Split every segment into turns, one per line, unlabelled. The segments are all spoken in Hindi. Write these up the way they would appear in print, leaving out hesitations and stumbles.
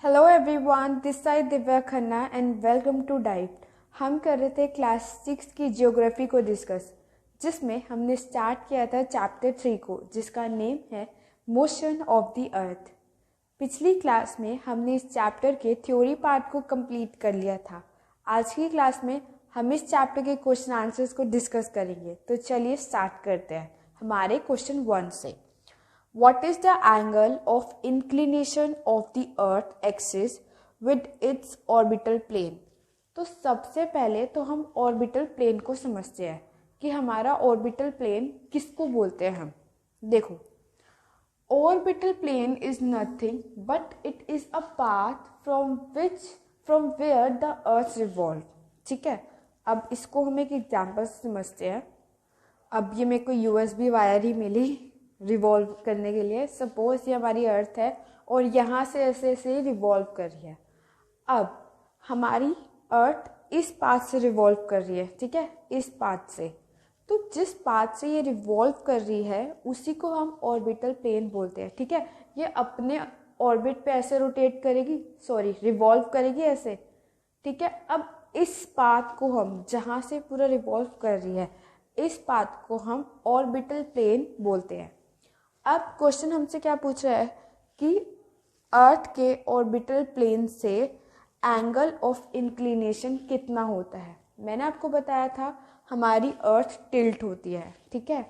Hello everyone, this side Divya Khanna and welcome to diet. हम कर रहे थे क्लास 6 की जियोग्राफी को डिस्कस, जिसमें हमने स्टार्ट किया था चैप्टर 3 को, जिसका नेम है मोशन ऑफ द अर्थ। पिछली क्लास में हमने इस चैप्टर के थ्योरी पार्ट को कंप्लीट कर लिया था। आज की क्लास में हम इस चैप्टर के क्वेश्चन आंसर्स को डिस्कस करेंगे। तो चलिए स्टार्ट करते हैं हमारे क्वेश्चन 1 से। What is the angle of inclination of the earth axis with its orbital plane? तो सबसे पहले तो हम ऑर्बिटल प्लेन को समझते हैं कि हमारा ऑर्बिटल प्लेन किसको बोलते हैं। हम देखो, orbital plane is nothing but it is a path from where the earth revolve. ठीक है, अब इसको हम एक एग्जाम्पल से समझते हैं। अब ये मेरे को यूएसबी वायर ही मिली रिवॉल्व करने के लिए। सपोज ये हमारी अर्थ है और यहाँ से ऐसे ऐसे रिवॉल्व कर रही है। अब हमारी अर्थ इस पाथ से रिवॉल्व कर रही है, ठीक है, इस पाथ से। तो जिस पाथ से ये रिवॉल्व कर रही है उसी को हम ऑर्बिटल प्लेन बोलते हैं। ठीक है, ये अपने ऑर्बिट पे ऐसे रोटेट करेगी, रिवॉल्व करेगी ऐसे। ठीक है, अब इस पाथ को हम, जहाँ से पूरा रिवॉल्व कर रही है, इस पाथ को हम ऑर्बिटल प्लेन बोलते हैं। अब क्वेश्चन हमसे क्या पूछ रहा है कि अर्थ के ऑर्बिटल प्लेन से एंगल ऑफ इंक्लिनेशन कितना होता है। मैंने आपको बताया था हमारी अर्थ टिल्ट होती है। ठीक है,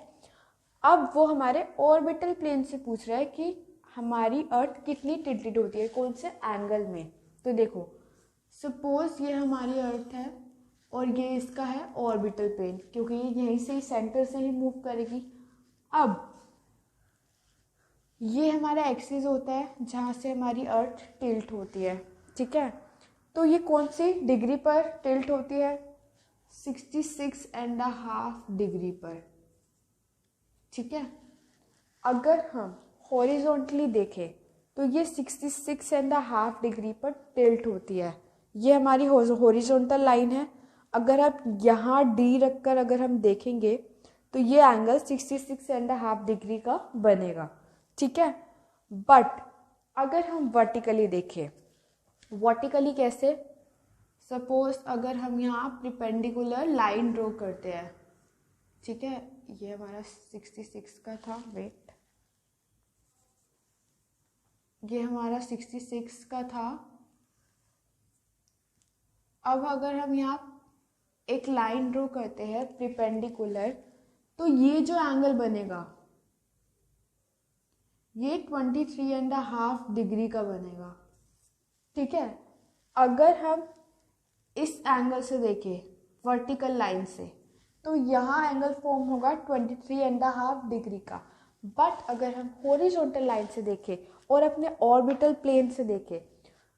अब वो हमारे ऑर्बिटल प्लेन से पूछ रहा है कि हमारी अर्थ कितनी टिल्टेड होती है, कौन से एंगल में। तो देखो, सपोज ये हमारी अर्थ है और ये इसका है ऑर्बिटल प्लेन, क्योंकि ये यहीं से ही सेंटर से ही मूव करेगी। अब ये हमारा एक्सिस होता है जहाँ से हमारी अर्थ टिल्ट होती है। ठीक है, तो ये कौन सी डिग्री पर टिल्ट होती है? 66.5 डिग्री पर। ठीक है, अगर हम हॉरिजॉन्टली देखें तो ये 66.5 डिग्री पर टिल्ट होती है। ये हमारी हॉरिजॉन्टल लाइन है। अगर आप यहाँ डी रखकर अगर हम देखेंगे तो ये एंगल 66.5 डिग्री का बनेगा। ठीक है, बट अगर हम वर्टिकली देखें, वर्टिकली कैसे? सपोज अगर हम यहाँ परपेंडिकुलर लाइन ड्रॉ करते हैं। ठीक है, ये हमारा 66 का था, वेट, ये हमारा 66 का था। अब अगर हम यहाँ एक लाइन ड्रॉ करते हैं परपेंडिकुलर, तो ये जो एंगल बनेगा ये 23.5 डिग्री का बनेगा। ठीक है, अगर हम इस एंगल से देखें वर्टिकल लाइन से, तो यहाँ एंगल फॉर्म होगा 23.5 डिग्री का। बट अगर हम हॉरिजॉन्टल लाइन से देखें और अपने ऑर्बिटल प्लेन से देखें,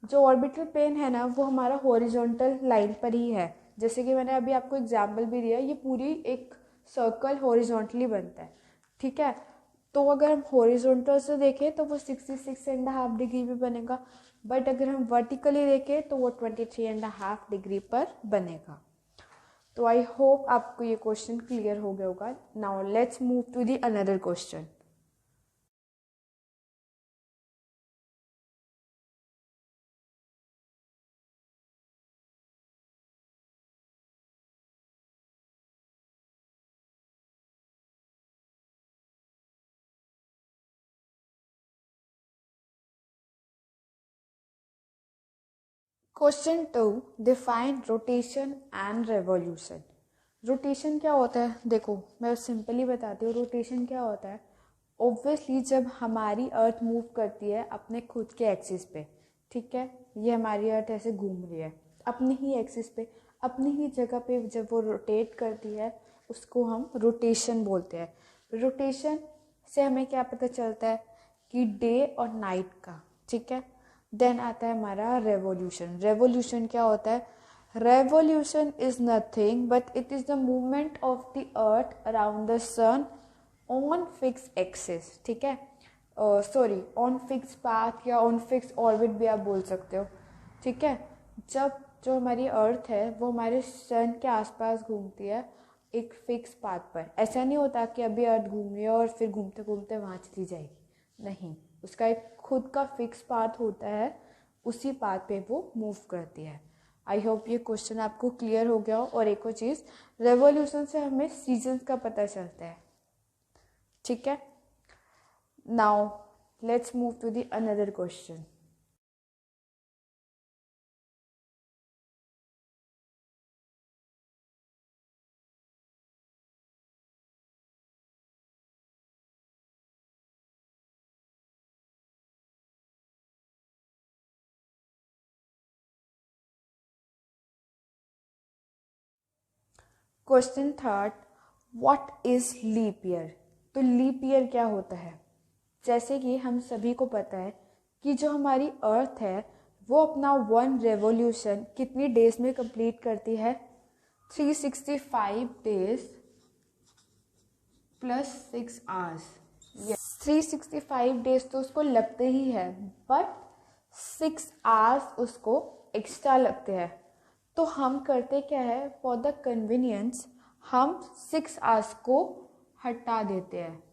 जो ऑर्बिटल प्लेन है ना, वो हमारा हॉरिजॉन्टल लाइन पर ही है। जैसे कि मैंने अभी आपको एग्जाम्पल भी दिया, ये पूरी एक सर्कल हॉरिजॉन्टली बनता है। ठीक है, तो अगर हम हॉरिजॉन्टल से देखें तो वो 66.5 डिग्री पे बनेगा, बट अगर हम वर्टिकली देखें तो वो 23.5 डिग्री पर बनेगा। तो आई होप आपको ये क्वेश्चन क्लियर हो गया होगा। Now let's move to the another question. Question 2, define rotation and revolution. Rotation क्या होता है? देखो, मैं सिंपली बताती हूँ रोटेशन क्या होता है। ऑब्वियसली जब हमारी अर्थ मूव करती है अपने खुद के एक्सिस पे, ठीक है, ये हमारी अर्थ ऐसे घूम रही है अपनी ही एक्सिस पे, अपनी ही जगह पे, जब वो रोटेट करती है उसको हम रोटेशन बोलते हैं। रोटेशन से हमें क्या पता चलता है कि डे और नाइट का। ठीक है, देन आता है हमारा रेवोल्यूशन। रेवोल्यूशन क्या होता है? Revolution is nothing but it is the movement of the earth around the sun on fix axis. ठीक है, ऑन फिक्स पाथ या ऑन फिक्स ऑर्बिट भी आप बोल सकते हो। ठीक है, जब जो हमारी अर्थ है वो हमारे सन के आसपास घूमती है एक फिक्स पाथ पर। ऐसा नहीं होता कि अभी अर्थ घूम रही है और फिर घूमते घूमते वहाँ चली जाएगी, नहीं, उसका एक खुद का फिक्स पाथ होता है उसी पाथ पे वो मूव करती है। आई होप ये क्वेश्चन आपको क्लियर हो गया हो। और एक और चीज़, रेवोल्यूशन से हमें सीजन्स का पता चलता है। ठीक है, now let's move to the another question. Question third, what is leap year. तो लीप ईयर क्या होता है? जैसे कि हम सभी को पता है कि जो हमारी अर्थ है वो अपना वन रेवोल्यूशन कितनी डेज में कंप्लीट करती है? 365 डेज प्लस 6 आवर्स। 365 डेज तो उसको लगते ही है, बट 6 आवर्स उसको एक्स्ट्रा लगते हैं। तो हम करते क्या है, फॉर द कन्वीनियंस हम 6 आवर्स को हटा देते हैं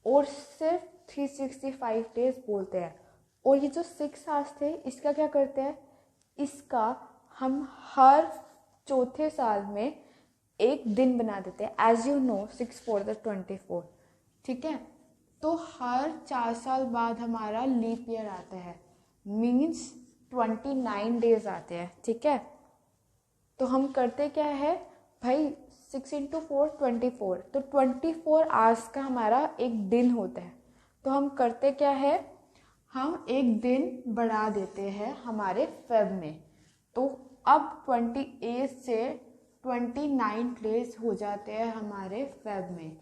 और सिर्फ 365 डेज बोलते हैं। और ये जो 6 आवर्स थे इसका क्या करते हैं, इसका हम हर चौथे साल में एक दिन बना देते हैं। As you know 6 4 the 24। ठीक है, तो हर 4 साल बाद हमारा लीप ईयर आता है, मीन्स 29 डेज आते हैं। ठीक है, तो हम करते क्या है भाई, 6 इंटू 4 24, तो 24 आवर्स का हमारा एक दिन होता है। तो हम करते क्या है, हम एक दिन बढ़ा देते हैं हमारे फेब में। तो अब 28 से 29 डेज हो जाते हैं हमारे फेब में।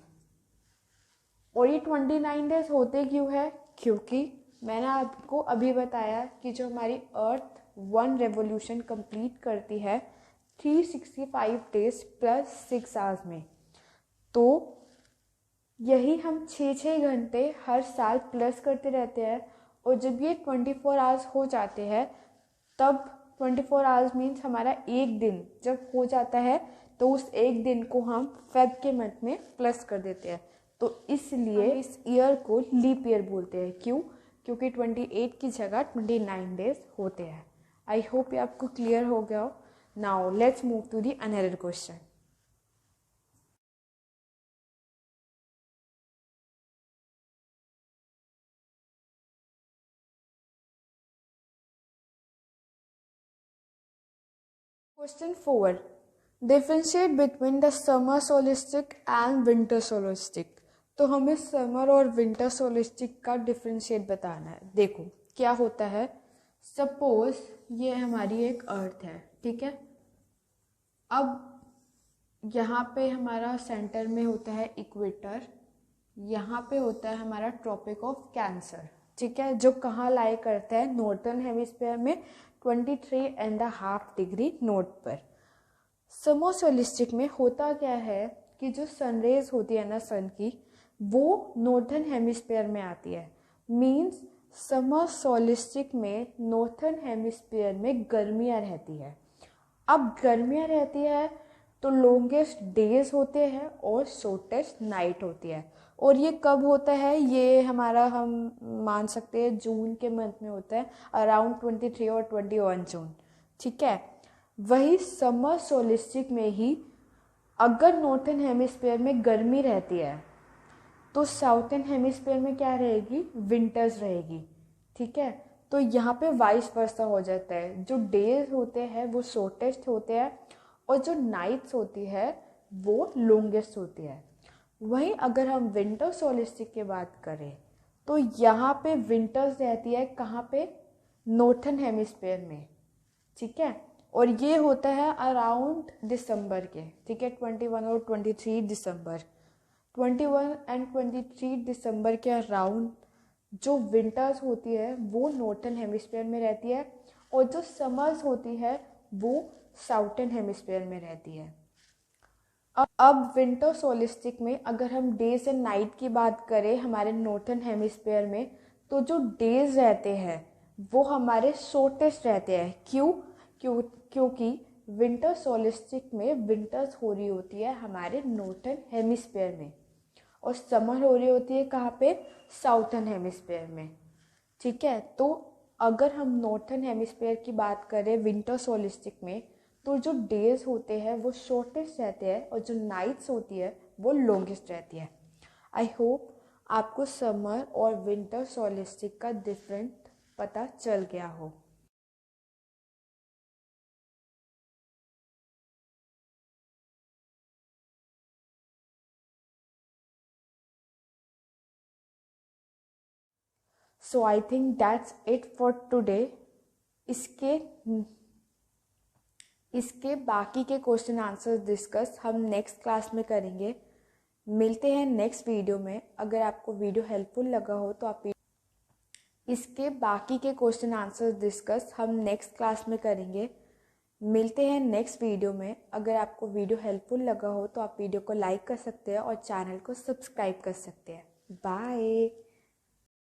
और ये 29 डेज होते क्यों है? क्योंकि मैंने आपको अभी बताया कि जो हमारी अर्थ वन रेवोल्यूशन कंप्लीट करती है 365 डेज प्लस 6 आवर्स में, तो यही हम 6 घंटे हर साल प्लस करते रहते हैं। और जब ये 24 आवर्स हो जाते हैं, तब 24 आवर्स मीन्स हमारा एक दिन जब हो जाता है, तो उस एक दिन को हम फेब के मंथ में प्लस कर देते हैं। तो इसलिए इस ईयर को लीप ईयर बोलते हैं। क्यों? क्योंकि 28 की जगह 29 डेज होते हैं। आई होप ये आपको क्लियर हो गया हो। Now let's move to the another question. Question 4, differentiate between the summer solstice and winter solstice. तो हमें समर और विंटर सोलिस्टिक का डिफरेंशिएट बताना है। देखो क्या होता है, सपोज ये हमारी एक अर्थ है, ठीक है। अब यहाँ पे हमारा सेंटर में होता है इक्वेटर, यहाँ पे होता है हमारा ट्रॉपिक ऑफ कैंसर, ठीक है, जो कहाँ लाई करता है, नॉर्थर्न हेमिस्फीयर में 23.5 डिग्री नॉर्थ पर। समर सोलिस्टिक में होता क्या है कि जो सनरेज होती है ना सन की, वो नॉर्थर्न हेमिस्फीयर में आती है। मींस समर सोलिस्टिक में नॉर्थर्न हेमिस्फीयर में गर्मियाँ रहती है। अब गर्मियाँ रहती है तो लॉन्गेस्ट डेज होते हैं और शॉर्टेस्ट नाइट होती है। और ये कब होता है, ये हमारा हम मान सकते हैं जून के मंथ में होता है, अराउंड 23 और 21 जून, ठीक है। वही समर सोलिस्टिक में ही अगर नॉर्थर्न हेमिस्फीयर में गर्मी रहती है तो साउथर्न हेमिस्फीयर में क्या रहेगी, विंटर्स रहेगी, ठीक है। तो यहाँ पे वाइस वर्सा हो जाता है, जो डेज होते हैं वो शॉर्टेस्ट होते हैं और जो नाइट्स होती है वो लॉन्गेस्ट होती है। वहीं अगर हम विंटर सोलिस्टिक की बात करें तो यहाँ पे विंटर्स रहती है कहाँ पे, नॉर्थर्न हेमिस्फीयर में, ठीक है। और ये होता है अराउंड दिसंबर के, ठीक है, 21 और 23 दिसंबर, 21 एंड 23 दिसंबर के अराउंड जो विंटर्स होती है वो नॉर्थर्न हेमिस्फीयर में रहती है और जो समर्स होती है वो साउथर्न हेमिस्फीयर में रहती है। अब विंटर सोलिस्टिक में अगर हम डेज एंड नाइट की बात करें हमारे नॉर्थर्न हेमिस्फीयर में, तो जो डेज रहते हैं वो हमारे शॉर्टेस्ट रहते हैं। क्योंकि विंटर सोलिस्टिक में विंटर्स हो रही होती है हमारे नॉर्थर्न हेमिस्फीयर में और समर हो रही होती है कहाँ पे, साउथर्न हेमिस्फीयर में, ठीक है। तो अगर हम नॉर्थन हेमिस्फीयर की बात करें विंटर सोलिस्टिक में, तो जो डेज होते हैं वो शॉर्टेस्ट रहते हैं और जो नाइट्स होती है वो लॉन्गेस्ट रहती है। आई होप आपको समर और विंटर सोलिस्टिक का डिफरेंट पता चल गया हो। So I think that's it for today. इसके इसके बाकी के क्वेश्चन आंसर्स डिस्कस हम नेक्स्ट क्लास में करेंगे। मिलते हैं नेक्स्ट वीडियो में। अगर आपको वीडियो हेल्पफुल लगा हो तो आप इसके बाकी के क्वेश्चन आंसर्स डिस्कस हम नेक्स्ट क्लास में करेंगे। मिलते हैं नेक्स्ट वीडियो में। अगर आपको वीडियो हेल्पफुल लगा हो तो आप वीडियो को लाइक कर सकते हैं और चैनल को सब्सक्राइब कर सकते हैं। बाय।